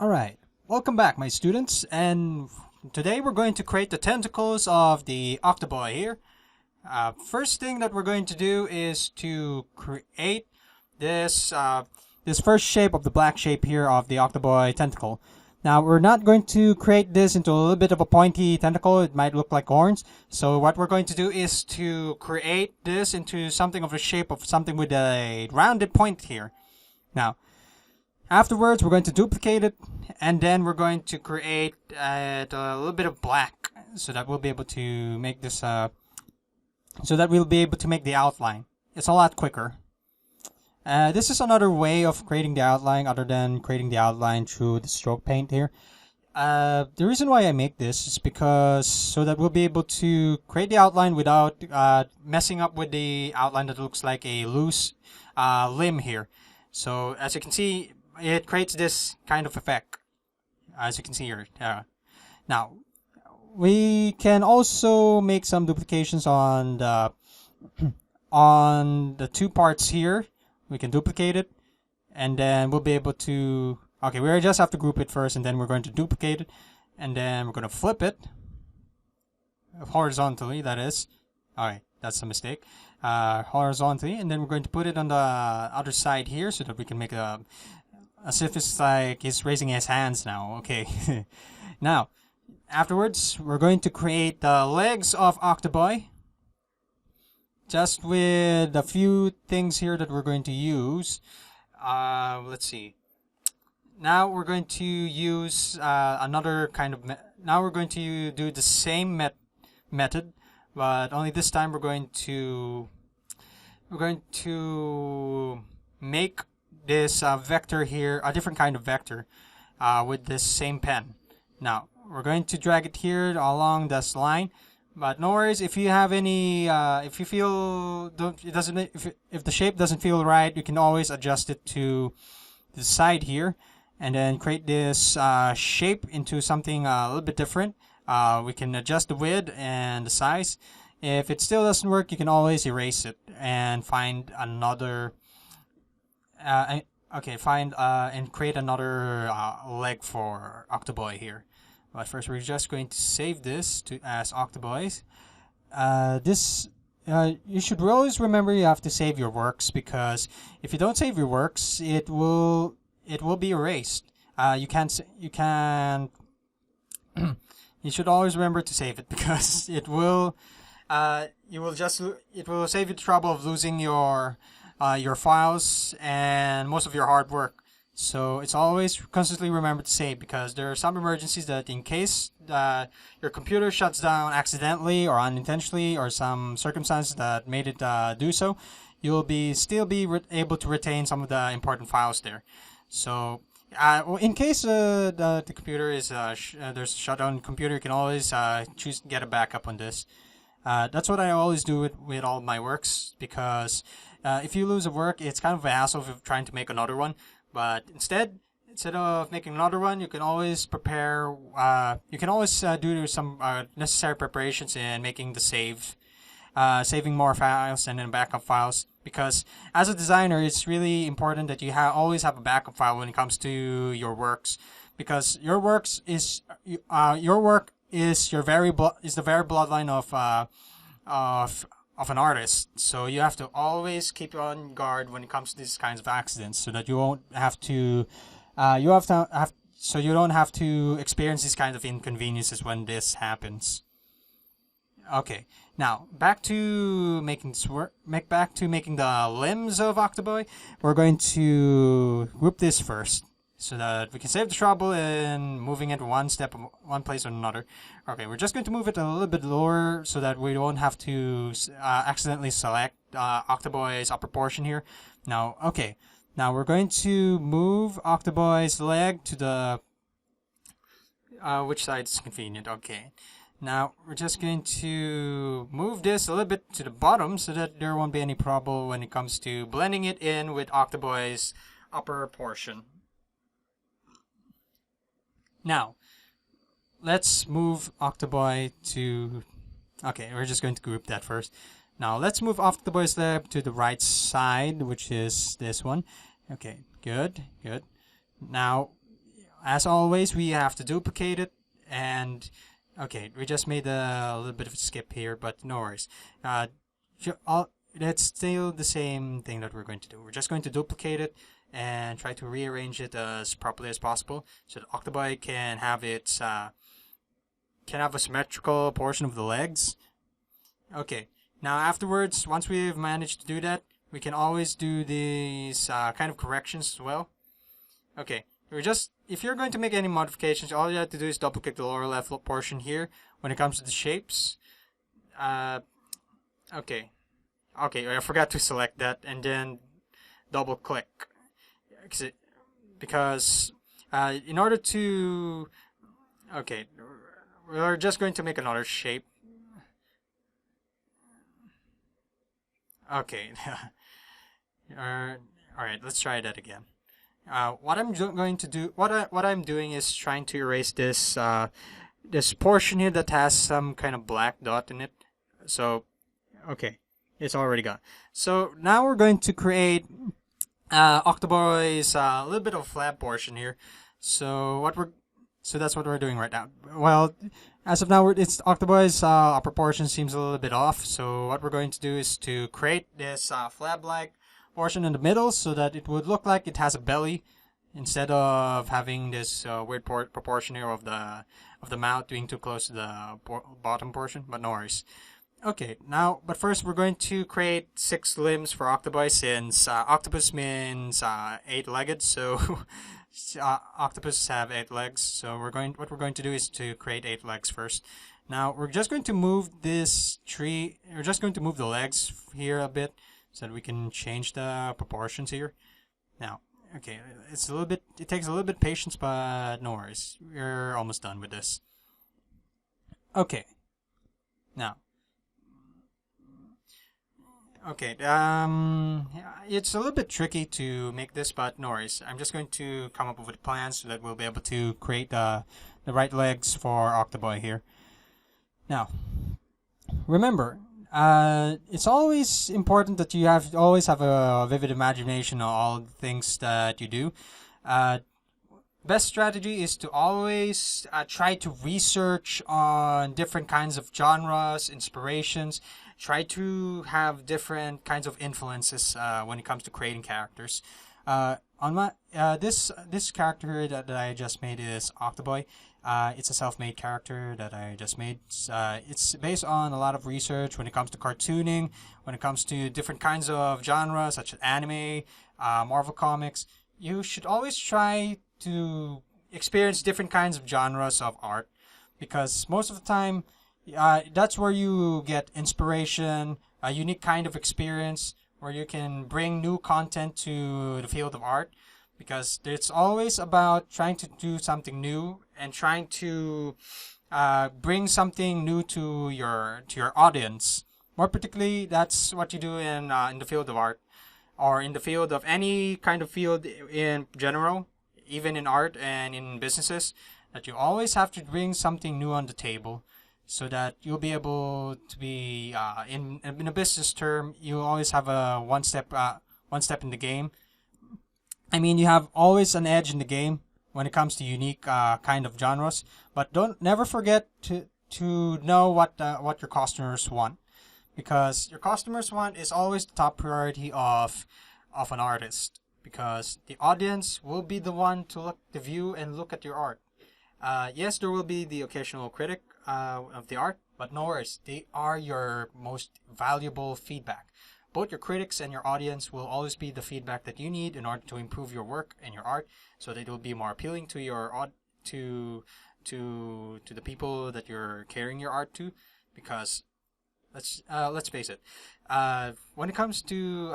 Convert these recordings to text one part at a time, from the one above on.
Alright, welcome back my students, and today we're going to create the tentacles of the Octoboy here. First thing that we're going to do is to create this first shape of the black shape here of the Octoboy tentacle. Now we're not going to create this into a little bit of a pointy tentacle, it might look like horns. So what we're going to do is to create this into something of the shape of something with a rounded point here. Now, afterwards, we're going to duplicate it, and then we're going to create a little bit of black, so that we'll be able to make this. So that we'll be able to make the outline. It's a lot quicker. This is another way of creating the outline, other than creating the outline through the stroke paint here. The reason why I make this is because so that we'll be able to create the outline without messing up with the outline that looks like a loose limb here. So as you can see, it creates this kind of effect, as you can see here. Now, we can also make some duplications on the on the two parts here. We can duplicate it, and then we'll be able to. Okay, we just have to group it first, and then we're going to duplicate it, and then we're going to flip it horizontally. That is. All right, that's a mistake. Horizontally, and then we're going to put it on the other side here, so that we can make a as if it's like he's raising his hands now. Okay. Now, afterwards, we're going to create the legs of Octoboy. Just with a few things here that we're going to use. Let's see. Now we're going to use another kind of. Now we're going to do the same method, but only this time we're going to make this vector here, a different kind of vector, with this same pen. Now we're going to drag it here along this line, but no worries if you have any, if you feel it doesn't, if the shape doesn't feel right, you can always adjust it to the side here, and then create this shape into something a little bit different. We can adjust the width and the size. If it still doesn't work, you can always erase it and find another. Find and create another leg for Octoboy here. But first, we're just going to save this to as Octoboys. You should always remember you have to save your works, because if you don't save your works, it will be erased. You should always remember to save it, because it will save you the trouble of losing your files and most of your hard work. So it's always constantly remember to save, because there are some emergencies that in case your computer shuts down accidentally or unintentionally, or some circumstances that made it do so, you'll be able to retain some of the important files there. So in case the computer is there's a shutdown computer, you can always choose to get a backup on this. That's what I always do with all my works, because if you lose a work, it's kind of a hassle of trying to make another one. But instead of making another one, you can always prepare. You can always do some necessary preparations in making the saving more files and then backup files. Because as a designer, it's really important that you always have a backup file when it comes to your works, because your work is the very bloodline of an artist. So you have to always keep on guard when it comes to these kinds of accidents, so that you won't have to so you don't have to experience these kinds of inconveniences when this happens. Okay, now back to making this work. Back to making the limbs of Octoboy. We're going to group this first, so that we can save the trouble in moving it one place or another. Okay, we're just going to move it a little bit lower, so that we don't have to accidentally select Octoboy's upper portion here. Now, okay, now we're going to move Octoboy's leg to the which side is convenient. Okay, now we're just going to move this a little bit to the bottom, so that there won't be any trouble when it comes to blending it in with Octoboy's upper portion. Now, let's move Octoboy to. Okay, we're just going to group that first. Now, let's move Octoboy's leg to the right side, which is this one. Okay, good. Now, as always, we have to duplicate it, and okay, we just made a little bit of a skip here, but no worries. It's still the same thing that we're going to do. We're just going to duplicate it and try to rearrange it as properly as possible, so that Octoboy can have its can have a symmetrical portion of the legs. Okay, now afterwards, once we've managed to do that, we can always do these kind of corrections as well. Okay, if you're going to make any modifications, all you have to do is double click the lower left portion here when it comes to the shapes. Okay, I forgot to select that, and then double click, because in order to, okay, we're just going to make another shape. Okay. Alright, let's try that again. What I'm doing is trying to erase this this portion here that has some kind of black dot in it. So, okay, it's already gone. So now we're going to create Octoboy's little bit of a flat portion here. So that's what we're doing right now. Well, as of now, it's Octoboy's upper portion seems a little bit off. So what we're going to do is to create this flab-like portion in the middle, so that it would look like it has a belly, instead of having this weird proportion here of the mouth being too close to the bottom portion. But no worries. Okay, but first we're going to create 6 limbs for Octoboy, since octopus means 8-legged. So octopuses have 8 legs. So what we're going to do is to create 8 legs first. Now we're just going to move this tree. We're just going to move the legs here a bit, so that we can change the proportions here. Now, okay, it takes a little bit patience, but no worries. We're almost done with this. Okay. Now, okay, it's a little bit tricky to make this, but no worries. I'm just going to come up with a plan so that we'll be able to create the right legs for Octoboy here. Now, remember, it's always important that you always have a vivid imagination of all the things that you do. Best strategy is to always try to research on different kinds of genres, inspirations. Try to have different kinds of influences when it comes to creating characters. This character here that I just made is Octoboy. It's a self-made character that I just made. It's based on a lot of research when it comes to cartooning, when it comes to different kinds of genres such as anime, Marvel Comics. You should always try to experience different kinds of genres of art, because most of the time, that's where you get inspiration, a unique kind of experience, where you can bring new content to the field of art. Because it's always about trying to do something new and trying to bring something new to your audience. More particularly, that's what you do in the field of art, or in the field of any kind of field in general, even in art and in businesses. That you always have to bring something new on the table, so that you'll be able to be in a business term. You always have a one step in the game. I mean, you have always an edge in the game when it comes to unique kind of genres. But never forget to know what your customers want, because your customers want is always the top priority of an artist, because the audience will be the one to view and look at your art. Yes, there will be the occasional critic of the art, but no worries, they are your most valuable feedback. Both your critics and your audience will always be the feedback that you need in order to improve your work and your art, so that it will be more appealing to your to the people that you're carrying your art to. Because let's face it, when it comes to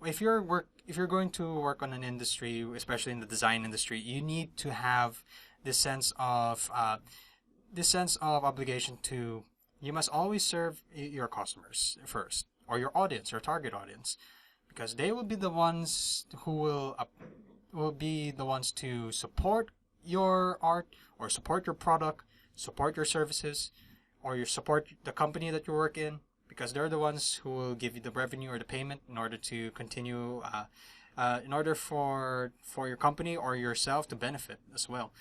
if you're going to work on an industry, especially in the design industry, you need to have this sense of obligation to. You must always serve your customers first, or your audience, your target audience, because they will be the ones who will be the ones to support your art, or support your product, support your services, or you support the company that you work in, because they're the ones who will give you the revenue or the payment in order to continue in order for your company or yourself to benefit as well.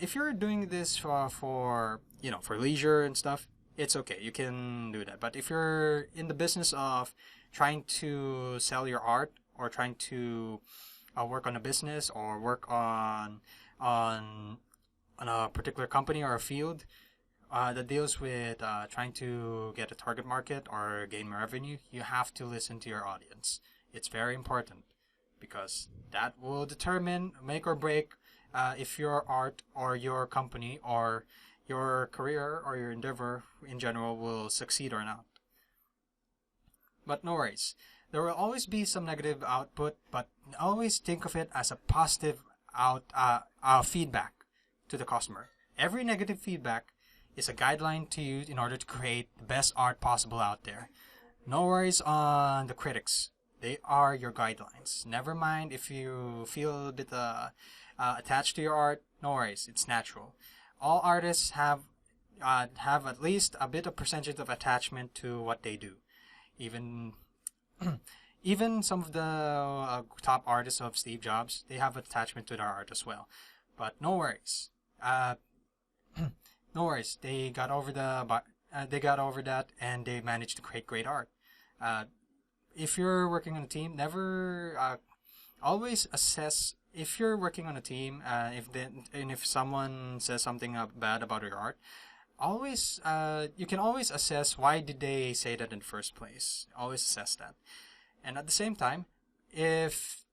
If you're doing this for for leisure and stuff, it's okay. You can do that. But if you're in the business of trying to sell your art or trying to work on a business or work on a particular company or a field that deals with trying to get a target market or gain revenue, you have to listen to your audience. It's very important because that will determine, make or break if your art or your company or your career or your endeavor in general will succeed or not. But no worries. There will always be some negative output, but always think of it as a positive feedback to the customer. Every negative feedback is a guideline to use in order to create the best art possible out there. No worries on the critics. They are your guidelines. Never mind if you feel a bit attached to your art. No worries. It's natural. All artists have at least a bit of percentage of attachment to what they do. Even even some of the top artists of Steve Jobs, they have attachment to their art as well. But no worries. No worries. They got over that, and they managed to create great art. If you're working on a team, never always assess. If you're working on a team, if someone says something bad about your art, always you can always assess why did they say that in the first place. Always assess that, and at the same time, if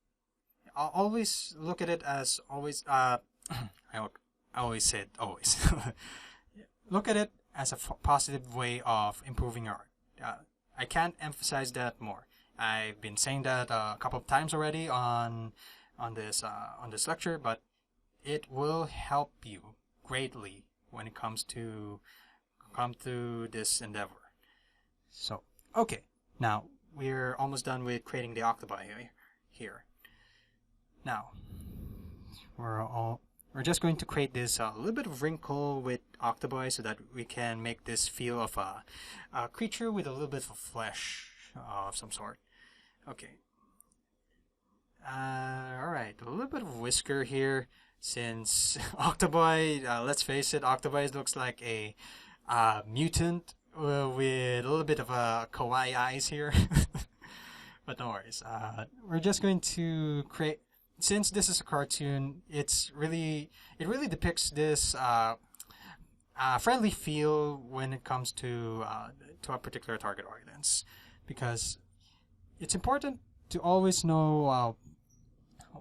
I'll always look at it as always. I always said always. Look at it as a positive way of improving your art. I can't emphasize that more. I've been saying that a couple of times already on this lecture, but it will help you greatly when it comes to this endeavor. So, okay, now we're almost done with creating the Octoboy here. Now, we're just going to create this little bit of wrinkle with Octoboy so that we can make this feel of a creature with a little bit of flesh of some sort. Okay. Alright, a little bit of whisker here since Octoboy, let's face it, Octoboy looks like a mutant with a little bit of kawaii eyes here. But no worries. We're just going to create. Since this is a cartoon, it really depicts this friendly feel when it comes to a particular target audience, because it's important to always know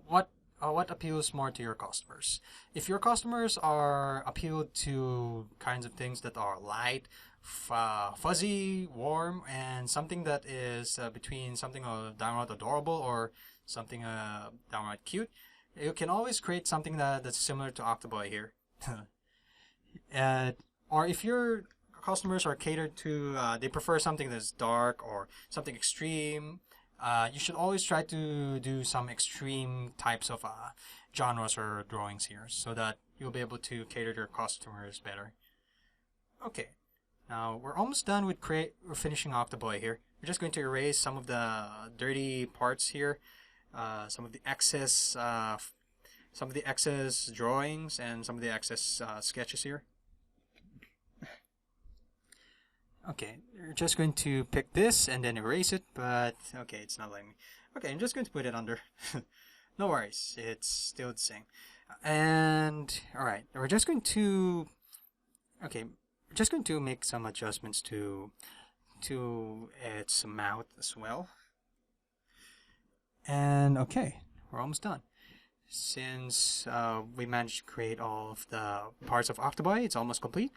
what appeals more to your customers. If your customers are appealed to kinds of things that are light, fuzzy, warm, and something that is between something downright adorable or something downright cute, you can always create something that's similar to Octoboy here. Or if your customers are catered to, they prefer something that's dark or something extreme, you should always try to do some extreme types of genres or drawings here so that you'll be able to cater to your customers better. Okay, now we're almost done with we're finishing Octoboy here. We're just going to erase some of the dirty parts here. Some of the excess drawings and some of the excess sketches here. Okay, we're just going to pick this and then erase it, but okay, it's not letting me. Okay, I'm just going to put it under. No worries, it's still the same. And alright, we're just going to make some adjustments to its mouth as well. And okay, we're almost done. Since we managed to create all of the parts of Octoboy, it's almost complete.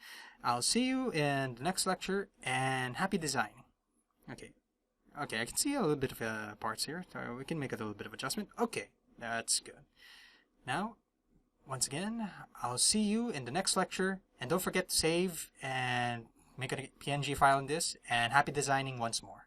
I'll see you in the next lecture, and happy designing. Okay, I can see a little bit of parts here, so we can make a little bit of adjustment. Okay, that's good. Now, once again, I'll see you in the next lecture, and don't forget to save and make a PNG file on this, and happy designing once more.